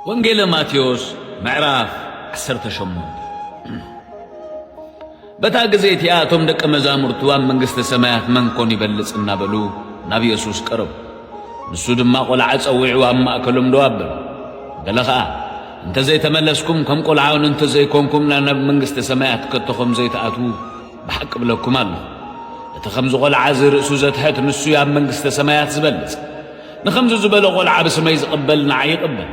ወንጌል ማቴዎስ ምዕራፍ 18 በታ ጊዜ ቲያቶም ደቀ መዛሙርቱ አብ መንግሥተ ሰማያት መንኮን ይበልጽና በሉ ናብ ኢየሱስ ቀረቡ። ንሱ ድማ ቆልዓ ጸዊዑ ኣብ ማእከሎም ደው ኣበሉ። ገለኻ እንተ ዘይተመለስኩም ከም ቆልዓውን እንተ ዘይኮንኩም ናብ መንግሥተ ሰማያት ከተኹም ዘይተኣቱ ብሓቂ ብለኩም ኣለኹ። እቲ ከምዚ ቆልዓ ዝርእሱ ዘትሕት ንሱ ኣብ መንግሥተ ሰማያት ዝበልጽ ንኸምዚ ዝበለ ቆልዓ ብስመይ ዝቕበል ንዓይ ይቕበል።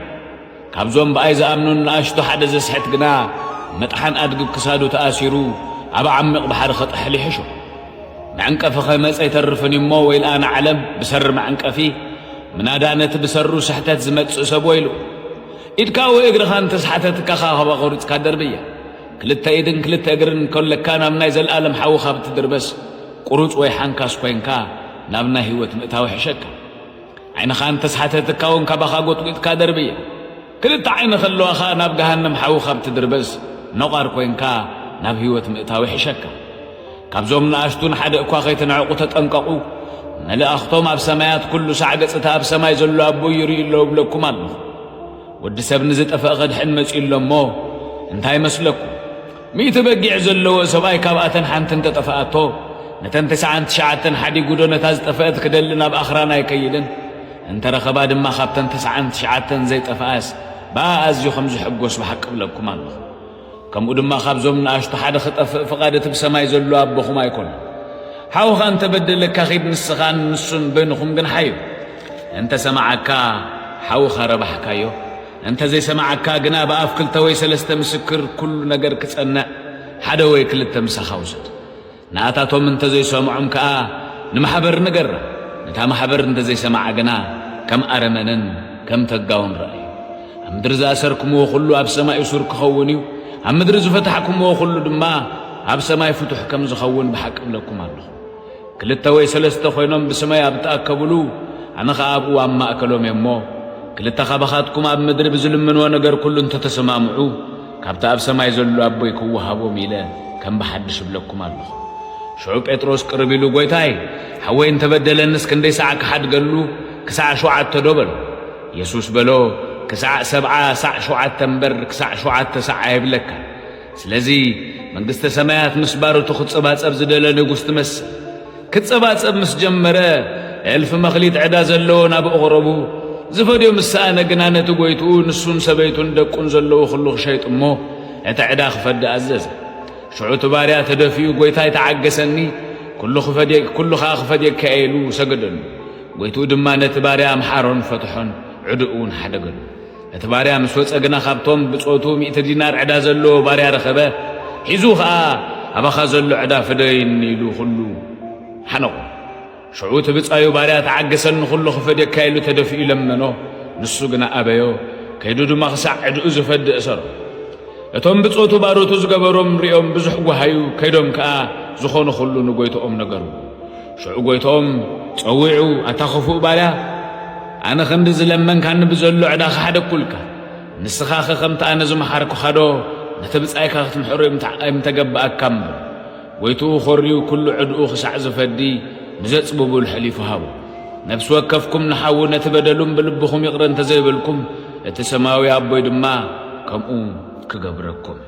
ካብዞም ብኣይ ዝኣምኑን ንኣሽቱ ሓደ ዘስሕት ግና መጥሓን ኣድጊ ክሳዱ ተኣሲሩ ኣብ ዓሚቕ ባሕሪ ኸጥሕል ይሕሾ። መዕንቀፊ ኸመፀ ይተርፍን እሞ ወይ ለኣ ንዓለም ብሰሪ መዕንቀፊ ምናዳ ነቲ ብሰሩ ስሕተት ዝመጽእ ሰብ ወይሉ ኢድካ ወይ እግርኻ እንተስሓተትካ ኻኸባ ኸሪፅካ ደርብያ ክልተ ኢድን ክልተ እግርን ከለካ ናብ ናይ ዘለኣለም ሓዊኻ ብትድርበስ ቁሩፅ ወይ ሓንካስ ኮይንካ ናብ ናይ ህይወት ምእታዊ ሕሸካ። ዓይንኻ እንተስሓተትካ እውን ካባኻ ጎጥቂጥካ ደርብያ ክልተ ዓይኒ ኸለዋኻ ናብ ገሃነም ሓዊኻ ብትድርበስ ነቋር ኮይንካ ናብ ህይወት ምእታዊ ሕሸካ። ካብዞም ንኣሽቱን ሓደ እኳ ኸይትንዕቑ ተጠንቀቑ። መልኣኽቶም ኣብ ሰማያት ኩሉ ሳዕ ገጽታ ኣብ ሰማይ ዘሎ ኣቦ ይርእዩ ኣለዉ ብለኩም ኣለኹ። ወዲ ሰብ ንዝጠፍአ ኸድሕን መጺኡ ኣሎ እሞ እንታይ መስለኩም? 100 በጊዕ ዘለዎ ሰብኣይ ካብኣተን ሓንቲ እንተጠፍኣቶ ነተን 99 ሓዲጉ ዶ ነታ ዝጠፍአት ክደሊ ናብ ኣኽራን ኣይከይድን? እንተረኸባ ድማ ካብተን 99 ዘይጠፍኣስ በኣ ኣዝዩ ከም ዝሕጐስ ብሓቂ ብለኩም ኣለኹ። ከምኡ ድማ ካብዞም ንኣሽቱ ሓደ ኽጠፍእ ፍቓድ እቲ ብሰማይ ዘሎ ኣቦኹም ኣይኮነ። ሓውኻ እንተበደለካ ኺድ ንስኻን ንሱን በይንኹም ግን ሓዩ። እንተ ሰማዓካ ሓውኻ ረባሕካዮ፣ እንተ ዘይሰማዓካ ግና ብኣፍ 2 ወይ 3 ምስክር ኩሉ ነገር ክጸንዕ ሓደ ወይ 2 ምሳኻ ውሰድ። ንኣታቶም እንተ ዘይሰምዖም ከዓ ንማሕበር ንገራ። ነታ ማሕበር እንተ ዘይሰማዓ ግና ከም ኣረመንን ከም ተጋውን ረአዩ። ኣብ ምድሪ ዝኣሰርኩምዎ ኩሉ ኣብ ሰማይ እሱር ክኸውን እዩ። ኣብ ምድሪ ዝፈታሕኩምዎ ኩሉ ድማ ኣብ ሰማይ ፍቱሕ ከም ዝኸውን ብሓቂ ብለኩም ኣለኹ። 2 ወይ 3 ኮይኖም ብሰማይ ኣብ ተኣከብሉ ኣነ ኸዓ ኣብኡ ኣብ ማእከሎም እየ እሞ 2 ኻባኻትኩም ኣብ ምድሪ ብዝልምንዎ ነገር ኩሉ እንተተሰማምዑ ካብቲ ኣብ ሰማይ ዘሎ ኣቦይ ክወሃቦም ኢለ ከም ብሓድሽ ብለኩም ኣለኹ። ሽዑ ጴጥሮስ ቅርብ ኢሉ ጐይታይ ሓወይ እንተበደለንስ ክንደይ ሰዓ ክሓድገሉ? ክሳዕ 7 ዶ በሎ። ኢየሱስ በሎ ክሳዕ 70 ሳዕ 7 እምበር ክሳዕ 7 ሳዕ ኣይብለካ። ስለዚ መንግሥተ ሰማያት ምስ ባሮቱ ክጸባጸብ ዝደለ ንጉሥ ትመስል። ክጸባጸብ ምስ ጀመረ 1000 መኽሊት ዕዳ ዘለዎ ናብ ኣቕረቡ ዝፈድዮ ምስ ሰኣነ ግና ነቲ ጐይትኡ ንሱን ሰበይቱን ደቁን ዘለዉ ኹሉ ክሸይጥ እሞ እቲ ዕዳ ክፈዲ ኣዘዘ። ሽዑ ባርያ ተደፊኡ ጐይታይ ተዓገሰኒ ኩሉ ኸዓ ክፈድየካ ኢሉ ሰገደሉ። ጐይትኡ ድማ ነቲ ባርያ ኣምሓሮን ፈትሖን ዕዱኡን ሓደገሉ። እቲ ባርያ ምስ ወፀ ግና ካብቶም ብጾቱ 100 ዲናር ዕዳ ዘለዎ ባርያ ረኸበ። ሒዙ ኸዓ ኣባኻ ዘሎ ዕዳ ፍደይኒ ኢሉ ኹሉ ሓነቑ። ሽዑ ትብጻዩ ባርያ ተዓገሰኒ ኹሉ ክፈድየካ ኢሉ ተደፊኡ ለመኖ። ንሱ ግና ኣበዮ። ከይዱ ድማ ክሳዕ ዕዱኡ ዝፈድእ እሰሮ። እቶም ብጾቱ ባሮቱ ዝገበሮም ሪኦም ብዙሕ ጓሃዩ። ከይዶም ከዓ ዝኾኑ ኹሉ ንጐይቶኦም ነገሩ። ሽዑ ጐይቶኦም ጸዊዑ ኣታ ኽፉእ ባርያ ኣነ ክንዲ ዝለመንካኒ ብዘሎ ዕዳ ክሓደኩልካ ንስኻ ከምቲ ኣነ ዝመሓርኩኻ ዶ ነቲ ብጻይካ ክትምሕሮ እምተገብኣካ እምበር። ጐይትኡ ኸርዩ ኩሉ ዕዱኡ ክሳዕ ዝፈዲ ብዘጽብቡል ሕሊፉ ሃቡ። ነፍሲ ወከፍኩም ንሓዊ ነቲ በደሉም ብልብኹም ይቕረ እንተዘይበልኩም እቲ ሰማያዊ ኣቦይ ድማ ከምኡ ክገብረኩም።